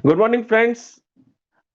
Good morning friends.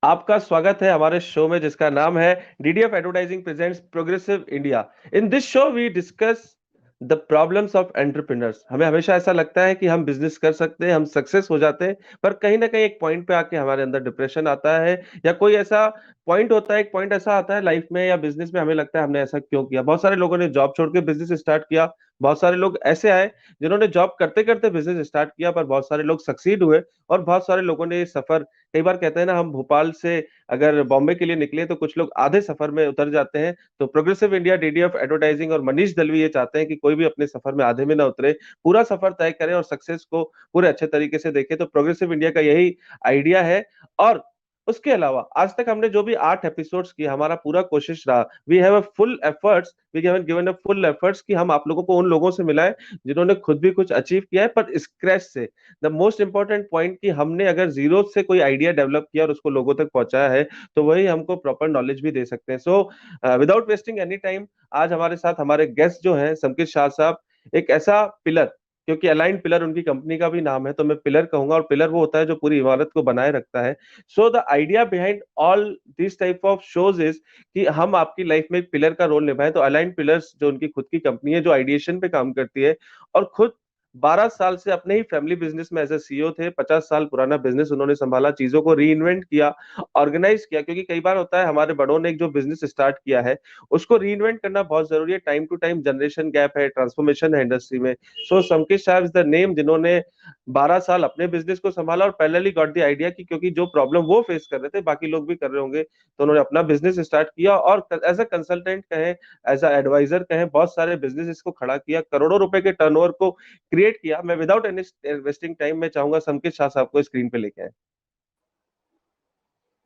आपका स्वागत है हमारे शो में जिसका नाम है DDF advertising presents progressive India. In this show we discuss the problems of entrepreneurs. हमें हमेशा ऐसा लगता है कि हम बिजनेस कर सकते हैं, हम सक्सेस हो जाते हैं, पर कहीं ना कहीं एक पॉइंट पे आके हमारे अंदर डिप्रेशन आता है, या कोई ऐसा पॉइंट होता है, एक पॉइंट ऐसा आता है लाइफ में या बिजनेस में, हमें लगता है हमने ऐसा क्यों किया। बहुत सारे लोगों ने जॉब छोड़ के बिजनेस स्टार्ट किया, बहुत सारे लोग ऐसे आए जिन्होंने जॉब करते करते बिजनेस स्टार्ट किया, पर बहुत सारे लोग सक्सीड हुए, और बहुत सारे लोगों ने ये सफर, कई बार कहते हैं ना, हम भोपाल से अगर बॉम्बे के लिए निकले तो कुछ लोग आधे सफर में उतर जाते हैं। तो प्रोग्रेसिव इंडिया, डीडीएफ एडवर्टाइजिंग और मनीष दलवी ये चाहते हैं कि कोई भी अपने सफर में आधे में ना उतरे, पूरा सफर तय करे और सक्सेस को पूरे अच्छे तरीके से देखे। तो प्रोग्रेसिव इंडिया का यही आइडिया है। और उसके अलावा आज तक हमने जो भी 8 एपिसोड्स किए, हमारा पूरा कोशिश रहा, we have a full efforts, we have given a full efforts कि हम आप लोगों को उन लोगों से मिलाएं जिन्होंने खुद भी कुछ अचीव किया है, पर स्क्रैच से। द मोस्ट इंपॉर्टेंट पॉइंट कि हमने अगर जीरो से कोई आइडिया डेवलप किया और उसको लोगों तक पहुंचाया है, तो वही हमको प्रॉपर नॉलेज भी दे सकते हैं। So without wasting any time, आज हमारे साथ हमारे गेस्ट जो हैं संकित शाह साहब, एक ऐसा पिलर, क्योंकि अलाइन पिलर उनकी कंपनी का भी नाम है, तो मैं पिलर कहूंगा, और पिलर वो होता है जो पूरी इमारत को बनाए रखता है। So the idea behind all this type of shows is कि हम आपकी लाइफ में एक पिलर का रोल निभाएं। तो अलाइन पिलर्स जो उनकी खुद की कंपनी है, जो आइडिएशन पे काम करती है, और खुद 12 साल से अपने ही फैमिली बिजनेस में एज ए सीईओ थे। 50 साल पुराना बिजनेस उन्होंने संभाला, चीजों को री इन्वेंट किया, ऑर्गेनाइज किया, क्योंकि कई बार होता है हमारे बड़ों ने एक जो बिजनेस स्टार्ट किया है उसको री इन्वेंट करना बहुत जरूरी है। Time to time generation gap है, ट्रांसफॉर्मेशन है इंडस्ट्री में। सो संकेत साहब इज द नेम, जिन्होंने 12 साल अपने बिजनेस को संभाला और पैरेलली गॉट द आइडिया कि क्योंकि जो प्रॉब्लम वो फेस कर रहे थे बाकी लोग भी कर रहे होंगे, तो उन्होंने अपना बिजनेस स्टार्ट किया और एज अ कंसल्टेंट कहें, एज अ एडवाइजर कहें, बहुत सारे बिजनेस को खड़ा किया, करोड़ों रुपए के टर्नओवर को क्रिएट किया। मैं विदाउट एनी वेस्टिंग टाइम में चाहूंगा संकेत शाह साहब को स्क्रीन पे लेके आए।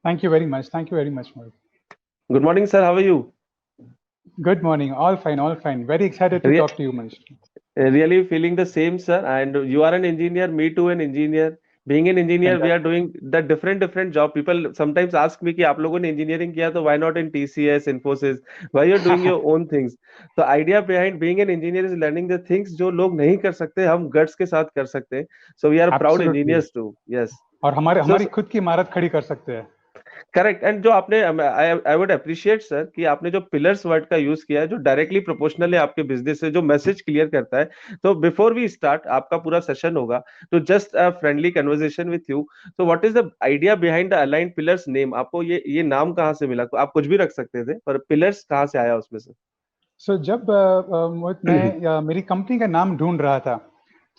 Thank you very much. Thank you very much, Mohit. Good morning sir, how are you? Good morning. All fine, all fine. Very excited to talk to you, Manish. Really feeling the same, sir. And you are an engineer, me too, an engineer. Being an engineer, we are Fantastic. doing the different job. People sometimes ask me कि आप लोगों ने engineering किया तो why not in TCS, Infosys? Why you're doing your own things? The idea behind being an engineer is learning the things जो लोग नहीं कर सकते, हम guts के साथ कर सकते हैं. So we are proud Absolutely. engineers too. Yes. और हमारे So हमारी खुद की इमारत खड़ी कर सकते हैं. करेक्ट। एंड जो आपने, आई वुड अप्रिशिएट सर कि आपने जो पिलर्स वर्ड का यूज किया है, जो डायरेक्टली प्रोपोर्शनल है आपके बिजनेस से, जो मैसेज क्लियर करता है। तो बिफोर वी स्टार्ट, आपका पूरा सेशन होगा, तो just a friendly conversation with you. तो what is the idea behind the aligned pillars name? आपको ये नाम कहाँ से मिला? आप कुछ भी रख सकते थे, पर पिलर्स कहाँ से आया उसमें से? So जब मोहित मैं मेरी कंपनी का नाम ढूंढ रहा था,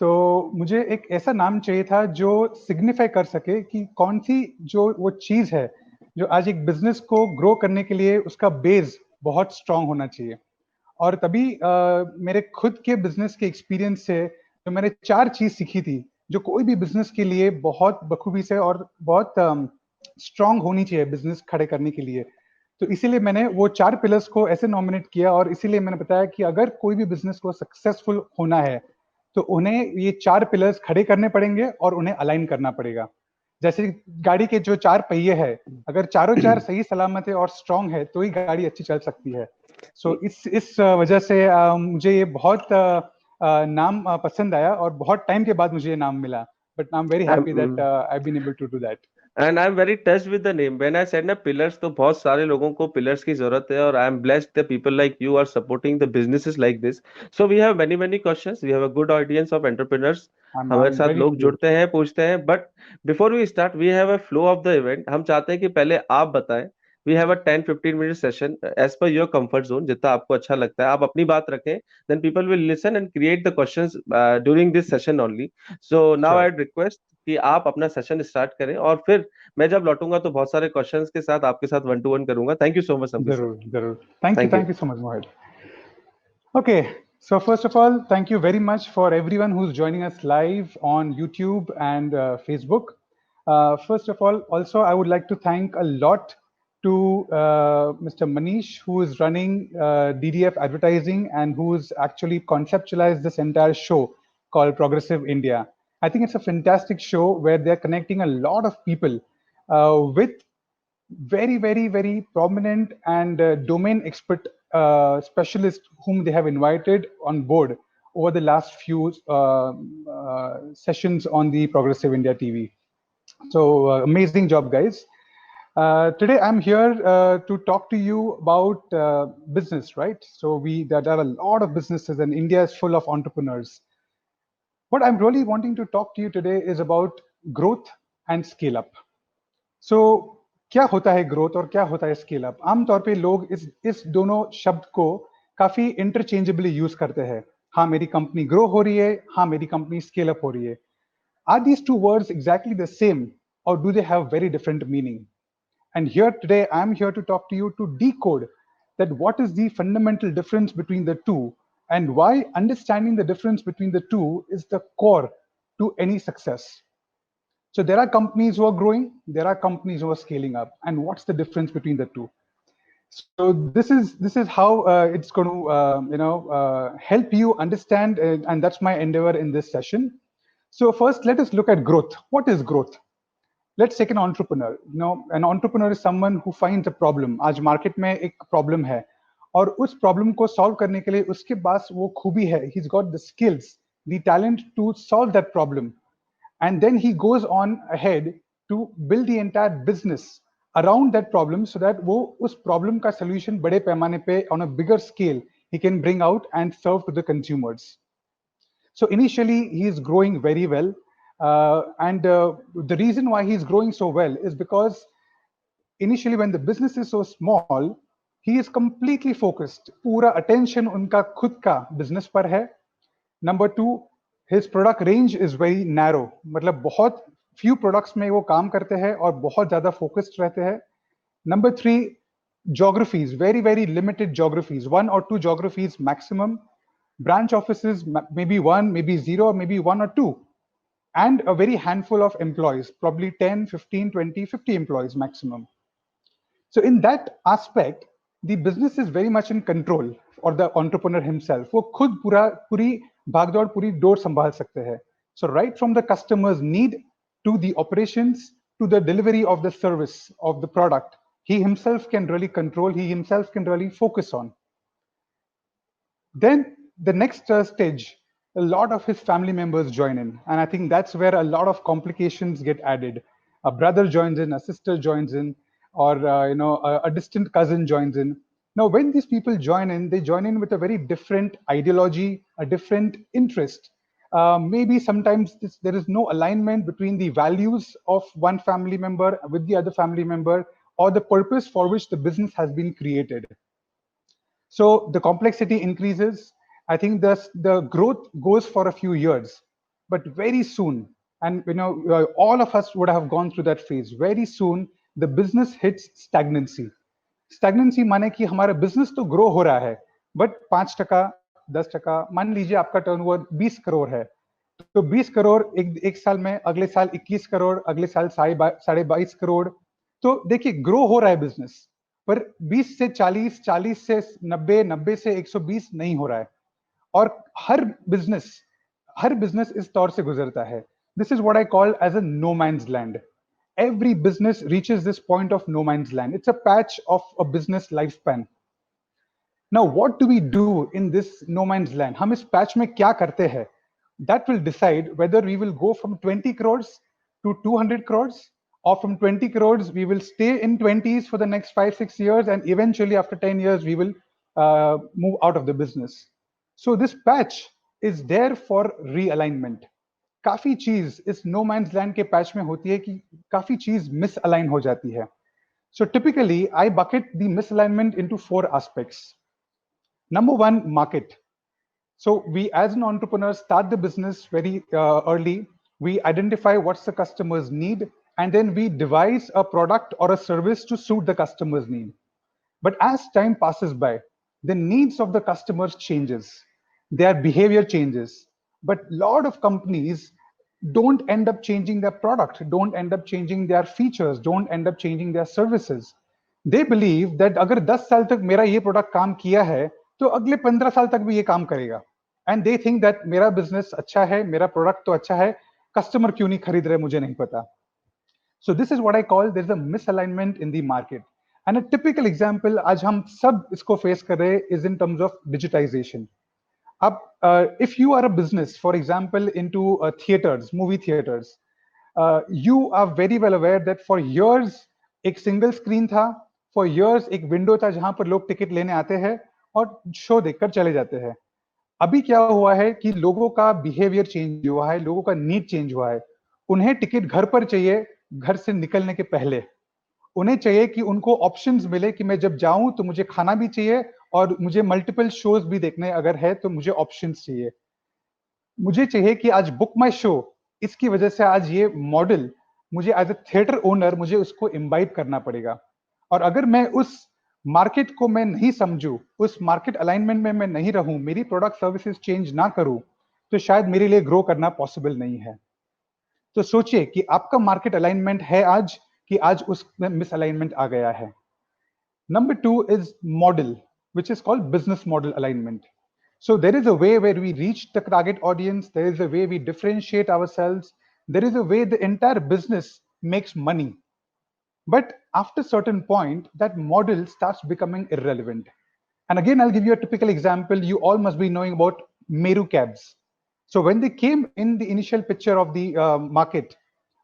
तो मुझे एक ऐसा नाम चाहिए था जो सिग्निफाई कर सके कि कौन सी जो वो चीज है जो आज एक बिजनेस को ग्रो करने के लिए उसका बेस बहुत स्ट्रांग होना चाहिए. और तभी मेरे खुद के बिजनेस के एक्सपीरियंस से जो मैंने 4 चीज सीखी थी जो कोई भी बिजनेस के लिए बहुत बखूबी से और बहुत स्ट्रांग होनी चाहिए बिजनेस खड़े करने के लिए. तो इसीलिए मैंने वो 4 पिलर्स को ऐसे नॉमिनेट किया और इसीलिए मैंने बताया कि अगर कोई भी बिजनेस को सक्सेसफुल होना है तो उन्हें ये 4 पिलर्स खड़े करने पड़ेंगे और उन्हें अलाइन करना पड़ेगा. जैसे गाड़ी के जो 4 पहिए हैं, अगर चारों 4 सही सलामत है और स्ट्रांग है तो ही गाड़ी अच्छी चल सकती है. सो इस वजह से मुझे ये बहुत नाम पसंद आया और बहुत टाइम के बाद मुझे ये नाम मिला. But I am very happy that I been able to do that. And I am very touched with the name. When I said ना पिलर्स, तो बहुत सारे लोगों को पिलर्स की जरूरत है, और I am blessed the people like you are supporting the businesses like this. So we have many many questions, we have a good audience of entrepreneurs. हमारे I'm साथ very लोग pleased. जुड़ते हैं, पूछते हैं, but before we start we have a flow of the event. हम चाहते हैं कि पहले आप बताएं। We have a 10-15 minute session as per your comfort zone, जितना आपको अच्छा लगता है आप अपनी बात रखें, then people will listen and create the questions during this session only. So now I Sure. Request कि आप अपना सेशन स्टार्ट करें, और फिर मैं जब लौटूंगा तो बहुत सारे क्वेश्चंस के साथ आपके साथ 1-to-1 करूंगा। थैंक यू सो मच संकेत सर। जरूर जरूर. Thank you. Thank you so much, Mohit. Okay, so first of all, thank you very much for everyone who's joining us live on YouTube and Facebook. First of all, also, I would like to thank a lot to Mr. Manish, who is running DDF Advertising and who's actually conceptualized this entire show called Progressive India. I think it's a fantastic show where they're connecting a lot of people with very prominent and domain expert specialists whom they have invited on board over the last few sessions on the Progressive India TV. So amazing job, guys. Today I'm here to talk to you about business, right? So there are a lot of businesses, and India is full of entrepreneurs. What I'm really wanting to talk to you today is about growth and scale up. So क्या होता है growth और क्या होता है scale up? आमतौर पे लोग इस दोनों शब्द को काफी इंटरचेंजेबली यूज करते हैं. हाँ, मेरी कंपनी ग्रो हो रही है, हाँ मेरी कंपनी स्केल अप हो रही है. Are these two words exactly the same, or do they have very different meaning? And here today, I'm here to talk to you to decode that what is the fundamental difference between the two, and why understanding the difference between the two is the core to any success. So there are companies who are growing, there are companies who are scaling up, and what's the difference between the two? So this is how it's going to help you understand, and that's my endeavor in this session. So first, let us look at growth. What is growth? Let's take an entrepreneur. An entrepreneur is someone who finds a problem. आज market में एक problem है, और उस problem को solve करने के लिए उसके पास वो खूबी है. He's got the skills, the talent to solve that problem, and then he goes on ahead to build the entire business around that problem, so that वो उस problem का solution बड़े पैमाने पे on a bigger scale he can bring out and serve to the consumers. So initially he is growing very well, and the reason why he's growing so well is because initially when the business is so small, he is completely focused. पूरा attention उनका खुद का business पर है. Number two, his product range is very narrow. मतलब बहुत few products में वो काम करते हैं और बहुत ज़्यादा focused रहते हैं. Number three, geographies, very, very limited geographies, 1 or 2 geographies maximum. Branch offices, maybe 1, maybe 0, maybe 1 or 2. And a very handful of employees, probably 10, 15, 20, 50 employees maximum. So in that aspect, the business is very much in control, or the entrepreneur himself. वो खुद पूरी भागदौड़ पूरी door संभाल सकते हैं. So right from the customer's need to the operations to the delivery of the service of the product, he himself can really control, he himself can really focus on. Then the next stage, a lot of his family members join in, and I think that's where a lot of complications get added. A brother joins in, a sister joins in, or a distant cousin joins in. Now when these people join in, they join in with a very different ideology, a different interest. Maybe sometimes there is no alignment between the values of one family member with the other family member, or the purpose for which the business has been created. So the complexity increases. I think the growth goes for a few years, but very soon, and all of us would have gone through that phase. Very soon, the business hits stagnancy. Stagnancy माने कि हमारा business तो grow हो रहा है, but 5%, 10%, मान लीजिए आपका turnover 20 करोड़ है, तो 20 करोड़ एक साल में, अगले साल 21 करोड़, अगले साल 22.5 करोड़. तो देखिए ग्रो हो रहा है बिजनेस, पर 20 से 40, 40 से 90, 90 से 120 नहीं हो रहा है. और हर बिजनेस इस तौर से गुजरता है. This is what I call as a no man's land. Every business reaches this point of no man's land. It's a patch of a business lifespan. Now, what do we do in this no man's land? हम इस patch में क्या करते हैं? That will decide whether we will go from 20 crores to 200 crores, or from 20 crores we will stay in 20s for the next 5-6 years, and eventually after 10 years we will move out of the business. So this patch is there for realignment. काफी चीज इस no man's land के patch में होती है कि काफी चीज मिसअलाइन हो जाती है. So typically, I bucket the misalignment into 4 aspects. Number 1, market. So we as an entrepreneur start the business very early. We identify what's the customer's need, and then we devise a product or a service to suit the customer's need. But as time passes by, the needs of the customers changes, their behavior changes. But a lot of companies don't end up changing their product, don't end up changing their features, don't end up changing their services. They believe that अगर 10 साल तक मेरा ये product काम किया है, तो अगले 15 साल तक भी ये काम करेगा. And they think that मेरा बिजनेस अच्छा है, मेरा प्रोडक्ट तो अच्छा है, कस्टमर क्यों नहीं खरीद रहे मुझे नहीं पता. So this is what I call there's a misalignment in the market. And a typical example आज हम सब इसको face कर रहे is in terms of digitization. If you are a business, for example, into theaters, movie theaters, You are very well aware that for years एक single screen था, for years एक window था जहां पर लोग टिकट लेने आते हैं और शो देखकर चले जाते हैं। अभी क्या हुआ है कि लोगों का बिहेवियर चेंज हुआ है, लोगों का नीड चेंज हुआ है। उन्हें टिकट घर पर चाहिए, घर से निकलने के पहले। उन्हें चाहिए कि उनको ऑप्शंस मिले कि मैं जब जाऊं तो मुझे खाना भी चाहिए और मुझे मल्टीपल शोज भी देखने अगर है तो मुझे ऑप्शंस चाहिए। मुझे चाहिए कि आज बुक माई शो, इसकी वजह से आज ये मॉडल मुझे एज ए थिएटर ओनर मुझे उसको इम्बाइब करना पड़ेगा। और अगर मैं उस मार्केट को मैं नहीं समझूं, उस मार्केट अलाइनमेंट में मैं नहीं रहूं, मेरी प्रोडक्ट सर्विसेज चेंज ना करूं, तो शायद मेरे लिए ग्रो करना पॉसिबल नहीं है। तो सोचिए कि आपका मार्केट अलाइनमेंट है आज कि आज उसमें मिस अलाइनमेंट आ गया है। Number two is model, which is called business model alignment. So there is a way where we reach the target audience. There is a way we differentiate ourselves. There is a way the entire business makes money. But after a certain point, that model starts becoming irrelevant. And again, I'll give you a typical example. You all must be knowing about Meru cabs. So when they came in the initial picture of the market,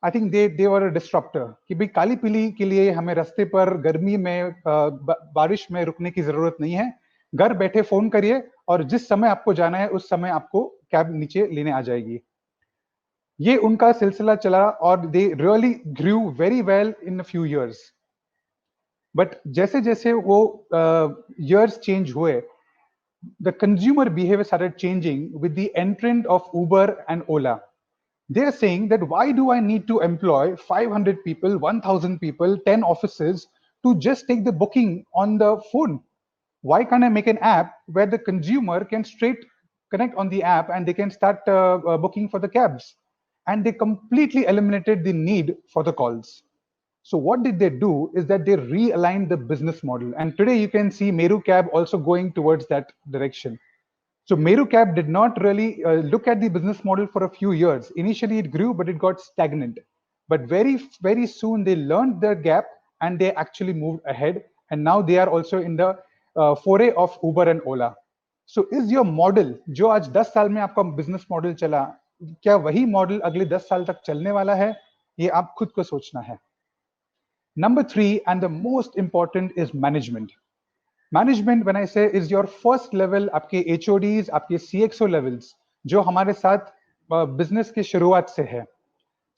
I think they were a disruptor कि भाई काली पीली के लिए हमें रास्ते पर गर्मी में बारिश में रुकने की जरूरत नहीं है। घर बैठे फोन करिए और जिस समय आपको जाना है उस समय आपको कैब नीचे लेने आ जाएगी। ये उनका सिलसिला चला और they really grew very well in a few years. But जैसे जैसे वो years चेंज हुए, the consumer behavior started changing with the entrant of Uber and Ola. They're saying that why do I need to employ 500 people, 1000 people, 10 offices to just take the booking on the phone? Why can't I make an app where the consumer can straight connect on the app and they can start booking for the cabs? And they completely eliminated the need for the calls. So what did they do is that they realigned the business model. And today you can see Meru Cab also going towards that direction. So Meru Cab did not really look at the business model for a few years. Initially it grew, but it got stagnant. But very, very soon they learned their gap and they actually moved ahead. And now they are also in the foray of Uber and Ola. So is your model, जो आज 10 साल में आपका business model चला, क्या वही model अगले 10 साल तक चलने वाला है? ये आप खुद को सोचना है. Number 3 and the most important is management. Management, when I say, is your first level, आपके HODs, आपके CXO levels, जो हमारे साथ business के शुरुआत से है.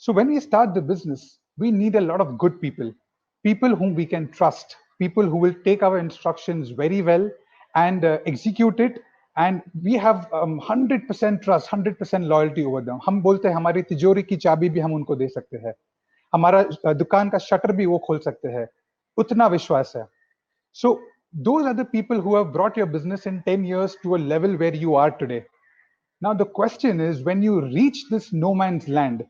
So when we start the business, we need a lot of good people, people whom we can trust, people who will take our instructions very well and execute it. And we have 100% trust, 100% loyalty over them. हम बोलते हैं हमारी तिजोरी की चाबी भी हम उनको दे सकते हैं, हमारा दुकान का शटर भी वो खोल सकते हैं, उतना विश्वास है. So those are the people who have brought your business in 10 years to a level where you are today. Now the question is, when you reach this no man's land,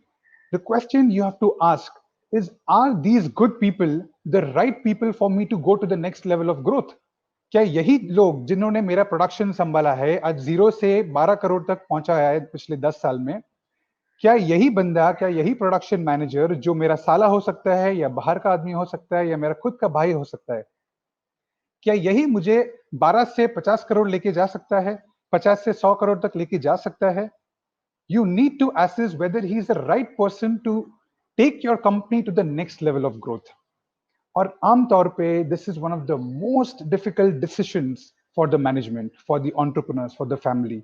the question you have to ask is, are these good people the right people for me to go to the next level of growth? क्या यही लोग जिन्होंने मेरा production संभाला है, आज 0 से 12 करोड़ तक पहुंचाया है पिछले 10 साल में, क्या यही बंदा, क्या यही प्रोडक्शन मैनेजर जो मेरा साला हो सकता है या बाहर का आदमी हो सकता है या मेरा खुद का भाई हो सकता है, क्या यही मुझे 12 से 50 करोड़ लेके जा सकता है, 50 से 100 करोड़ तक लेके जा सकता है? You need to assess whether he is the right person to take your company to the next level of growth. और आमतौर पे this is one of the most difficult decisions for the management, for the entrepreneurs, for the family.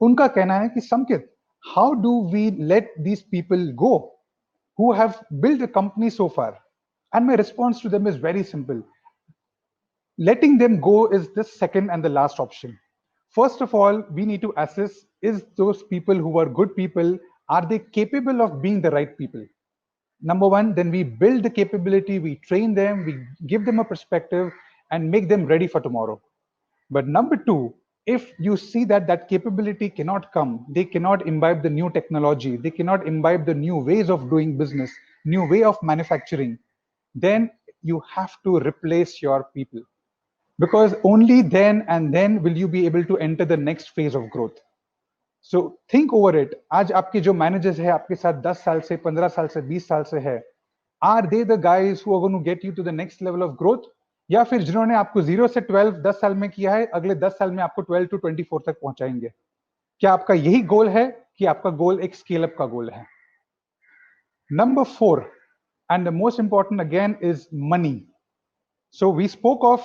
उनका कहना है कि संकेत, how do we let these people go who have built a company so far? And my response to them is very simple. Letting them go is the second and the last option. First of all, we need to assess, is those people who are good people, are they capable of being the right people? Number one, then we build the capability, we train them, we give them a perspective and make them ready for tomorrow. But number two, if you see that that capability cannot come, they cannot imbibe the new technology, they cannot imbibe the new ways of doing business, new way of manufacturing, then you have to replace your people. Because only then and then will you be able to enter the next phase of growth. So think over it. आज आपके जो managers है आपके साथ 10 साल से, 15 साल से, 20 साल से है, are they the guys who are going to get you to the next level of growth? या फिर जिन्होंने आपको 0 से 12 10 साल में किया है, अगले 10 साल में आपको 12 to 24 तक पहुंचाएंगे? क्या आपका यही गोल है कि आपका गोल एक स्केल अप का गोल है? Number 4, and the most important again, is money. So we spoke of,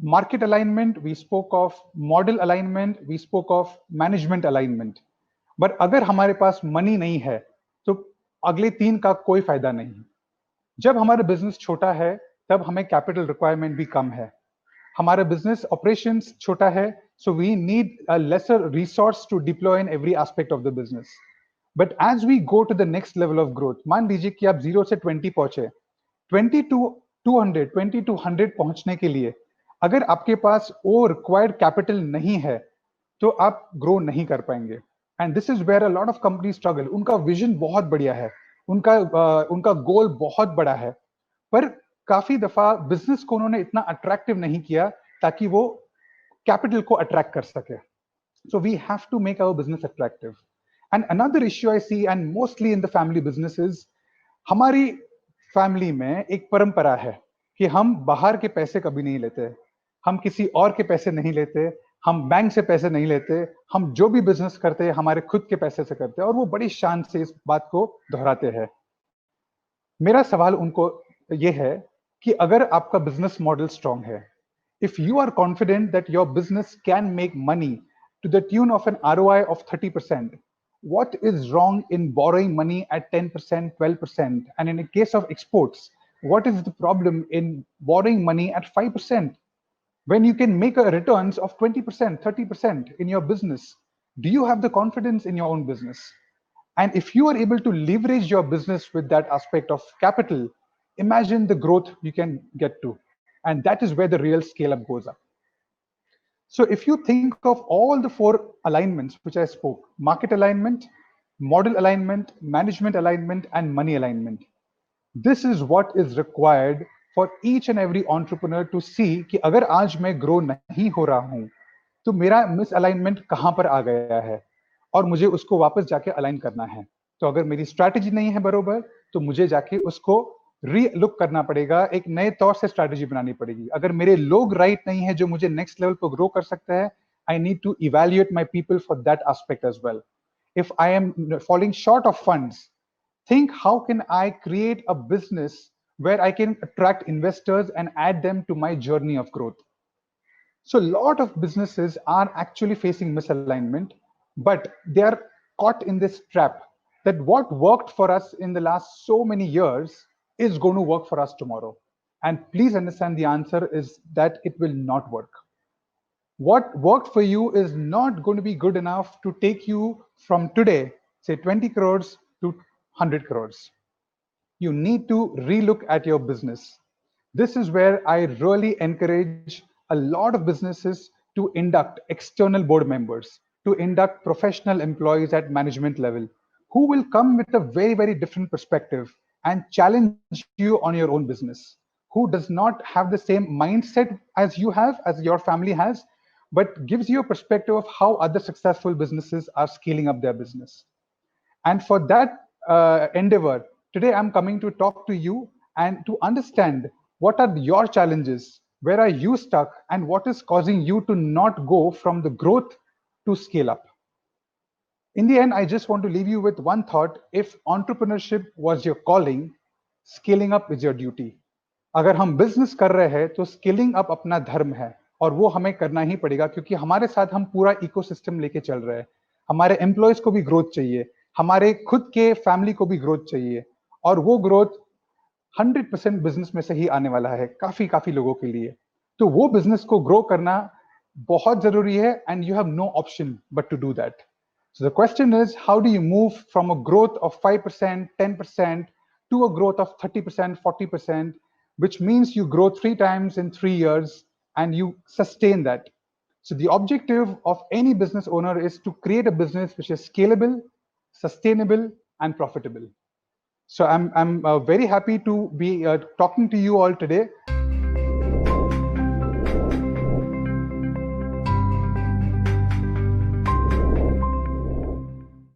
market alignment, we spoke of model alignment, we spoke of management alignment. But अगर हमारे पास मनी नहीं है तो अगले 3 का कोई फायदा नहीं। जब हमारा बिजनेस छोटा है तब हमें कैपिटल रिक्वायरमेंट भी कम है। हमारा बिजनेस ऑपरेशंस छोटा है, so we need a lesser resource to deploy in every aspect of the business. But as we go to the next level of growth, मान लीजिए कि आप 0 से 20 पहुंचे, 20 to 200, 20 to 100 पहुंचने के लिए अगर आपके पास वो रिक्वायर्ड कैपिटल नहीं है तो आप ग्रो नहीं कर पाएंगे। And this is where a lot of company struggle. उनका विजन बहुत बढ़िया है, उनका गोल बहुत बड़ा है, पर काफी दफा बिजनेस को उन्होंने इतना अट्रैक्टिव नहीं किया ताकि वो कैपिटल को अट्रैक्ट कर सके। So we have to make our business attractive. And another issue I see, and mostly in the family businesses, हमारी फैमिली में एक परंपरा है कि हम बाहर के पैसे कभी नहीं लेते, हम किसी और के पैसे नहीं लेते, हम बैंक से पैसे नहीं लेते, हम जो भी बिजनेस करते हैं हमारे खुद के पैसे से करते हैं, और वो बड़ी शान से इस बात को दोहराते हैं। मेरा सवाल उनको ये है कि अगर आपका बिजनेस मॉडल स्ट्रांग है, if you are confident that your business can make money to the tune of an ROI of 30%, what is wrong in borrowing money at 10%, 12%? And in a case of exports, what is the problem in borrowing money at 5%? When you can make a returns of 20%, 30% in your business, do you have the confidence in your own business? And if you are able to leverage your business with that aspect of capital, imagine the growth you can get to. And that is where the real scale up goes up. So if you think of all the 4 alignments which I spoke, market alignment, model alignment, management alignment, and money alignment, this is what is required for each and every entrepreneur to see कि अगर आज मैं grow नहीं हो रहा हूं तो मेरा misalignment कहां पर आ गया है और मुझे उसको वापस जाके अलाइन करना है। तो अगर मेरी स्ट्रैटेजी नहीं है बरोबर तो मुझे जाके उसको री लुक करना पड़ेगा, एक नए तौर से स्ट्रैटेजी बनानी पड़ेगी। अगर मेरे लोग राइट नहीं है जो मुझे नेक्स्ट लेवल पर ग्रो कर सकते हैं, I need to evaluate my people for that aspect as well. If I am falling short of funds, think how can I create a business where I can attract investors and add them to my journey of growth. So a lot of businesses are actually facing misalignment, but they are caught in this trap that what worked for us in the last so many years is going to work for us tomorrow. And please understand the answer is that it will not work. What worked for you is not going to be good enough to take you from today, say 20 crores to 100 crores. You need to relook at your business. This is where I really encourage a lot of businesses to induct external board members, to induct professional employees at management level, who will come with a very, very different perspective and challenge you on your own business, who does not have the same mindset as you have, as your family has, but gives you a perspective of how other successful businesses are scaling up their business. And for that endeavor, today I'm coming to talk to you and to understand what are your challenges, where are you stuck, and what is causing you to not go from the growth to scale up. In the end, I just want to leave you with one thought. If entrepreneurship was your calling, scaling up is your duty. अगर हम business कर रहे हैं तो scaling up अपना धर्म है और वो हमें करना ही पड़ेगा, क्योंकि हमारे साथ हम पूरा इकोसिस्टम लेके चल रहे हैं। हमारे एम्प्लॉयज को भी ग्रोथ चाहिए, हमारे खुद के फैमिली को भी ग्रोथ चाहिए, और वो ग्रोथ 100% बिजनेस में से ही आने वाला है काफी लोगों के लिए। तो वो बिजनेस को ग्रो करना बहुत जरूरी है, and you have no option but to do that. So the question is, how do you move from a growth of 5%, 10% to a growth of 30%, 40%, which means you grow 3 times in 3 years and you sustain that. So the objective of any business owner is to create a business which is scalable, sustainable, and profitable. So I'm very happy to be talking to you all today.